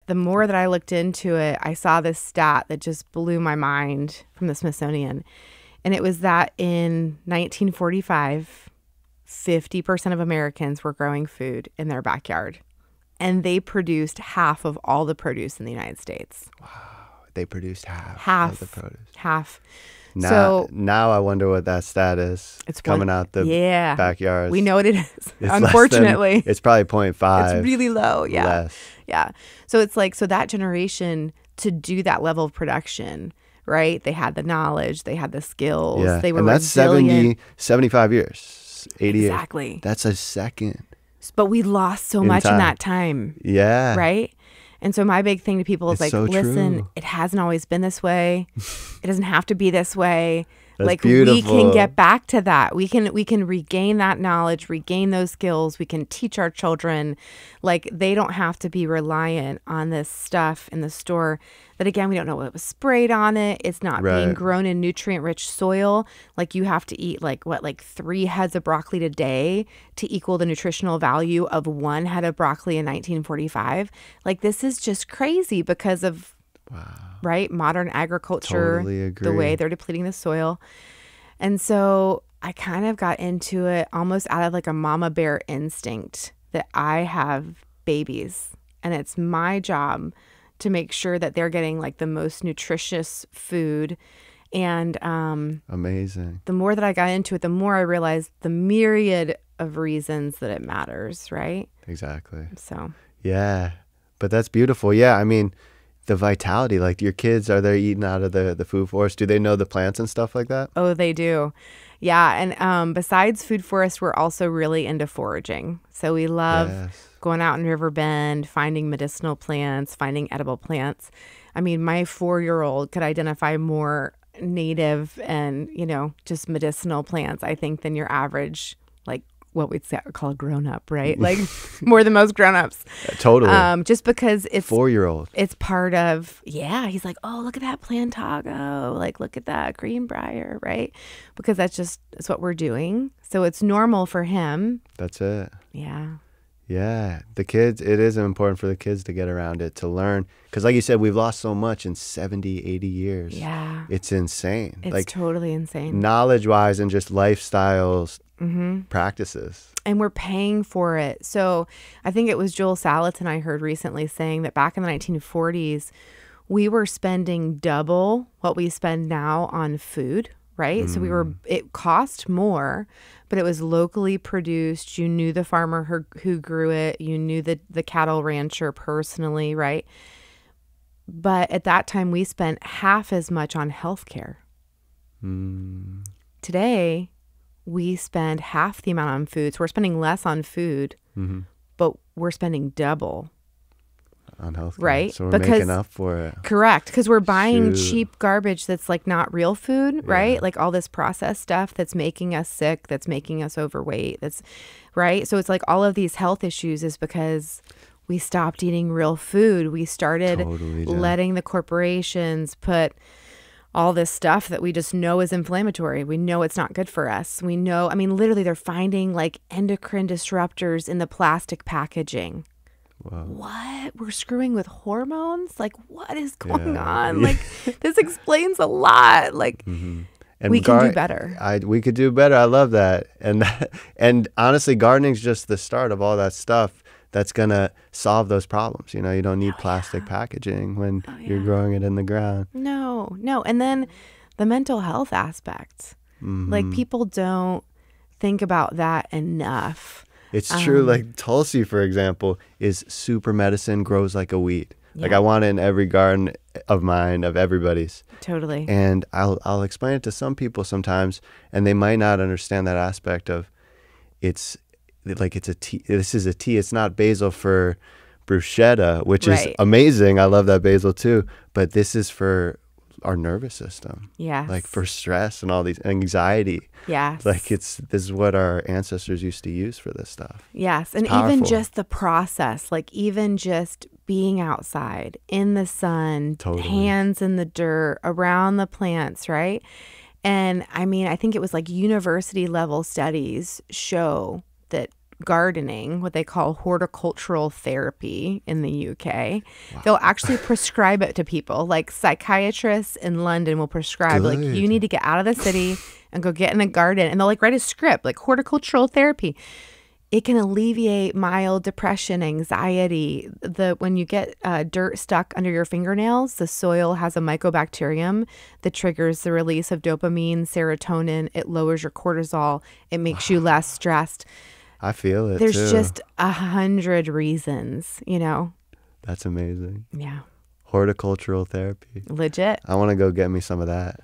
the more that I looked into it, I saw this stat that just blew my mind from the Smithsonian. And it was that in 1945, 50% of Americans were growing food in their backyard. And they produced half of all the produce in the United States. Wow. They produced half of the produce. Half. Now I wonder what that stat is. It's coming out the backyards. We know what it is. Unfortunately. It's probably 0.5. It's really low. Yeah. Less. Yeah. So it's like, so that generation to do that level of production, right? They had the knowledge, they had the skills, they were resilient. And that's 75 years, 88. Exactly. That's a second. But we lost so much in that time. Yeah. Right? And so my big thing to people is listen, it hasn't always been this way. It doesn't have to be this way. That's beautiful. We can get back to that. We can regain that knowledge, regain those skills. We can teach our children. They don't have to be reliant on this stuff in the store that, again, we don't know what was sprayed on it. It's not being grown in nutrient-rich soil. You have to eat 3 heads of broccoli a day to equal the nutritional value of 1 head of broccoli in 1945. This is just crazy because of modern agriculture, totally agree. The way they're depleting the soil. And so I kind of got into it almost out of a mama bear instinct that I have babies and it's my job to make sure that they're getting the most nutritious food. And amazing. The more that I got into it, the more I realized the myriad of reasons that it matters, right? Exactly. So yeah, but that's beautiful. Yeah, I mean, the vitality, your kids, are they eating out of the food forest? Do they know the plants and stuff like that? Oh, they do. Yeah. And besides food forest, we're also really into foraging. So we love going out in Riverbend, finding medicinal plants, finding edible plants. I mean, my 4-year-old could identify more native and, just medicinal plants, I think, than your average, what we'd call a grown-up, right? More than most grown-ups. Totally. Just because it's 4-year-old. It's part of, he's like, oh, look at that plantago. Look at that greenbrier, right? Because it's what we're doing. So it's normal for him. That's it. Yeah. Yeah. The kids, it is important for the kids to get around it, to learn. Because like you said, we've lost so much in 70, 80 years. Yeah. It's insane. It's totally insane. Knowledge-wise and just lifestyles, practices. And we're paying for it. So I think it was Joel Salatin I heard recently saying that back in the 1940s, we were spending double what we spend now on food, right? So it cost more, but it was locally produced. You knew the farmer who grew it. You knew the cattle rancher personally, right? But at that time, we spent half as much on healthcare. Today, we spend half the amount on food. So we're spending less on food, but we're spending double on healthcare. Right? So we're making up for it. Correct. Because we're buying cheap garbage that's not real food, right? All this processed stuff that's making us sick, that's making us overweight. That's right. So it's all of these health issues is because we stopped eating real food. We started letting the corporations put all this stuff that we just know is inflammatory. We know it's not good for us. We know, literally they're finding endocrine disruptors in the plastic packaging. Whoa. What? We're screwing with hormones? What is going on? This explains a lot. And we can do better. We could do better. I love that. And honestly, gardening's just the start of all that stuff that's going to solve those problems. You don't need plastic packaging when you're growing it in the ground. No. And then the mental health aspect. People don't think about that enough. It's true. Tulsi, for example, is super medicine, grows like a weed. I want it in every garden of mine, of everybody's. Totally. And I'll explain it to some people sometimes, and they might not understand that aspect of it's a tea. This is a tea. It's not basil for bruschetta, which is amazing. I love that basil too. But this is for our nervous system. Yeah. For stress and all these anxiety. Yes. This is what our ancestors used to use for this stuff. Yes. And even just the process, even just being outside in the sun, hands in the dirt, around the plants, right? And I think it was university level studies show that gardening, what they call horticultural therapy in the UK. Wow. They'll actually prescribe it to people. Like psychiatrists in London will prescribe, like, you need to get out of the city and go get in a garden. And they'll like write a script, like horticultural therapy. It can alleviate mild depression, anxiety. When you get dirt stuck under your fingernails, the soil has a mycobacterium that triggers the release of dopamine, serotonin. It lowers your cortisol. It makes you less stressed. I feel it. There's just 100 reasons, you know. That's amazing. Yeah. Horticultural therapy. Legit. I want to go get me some of that.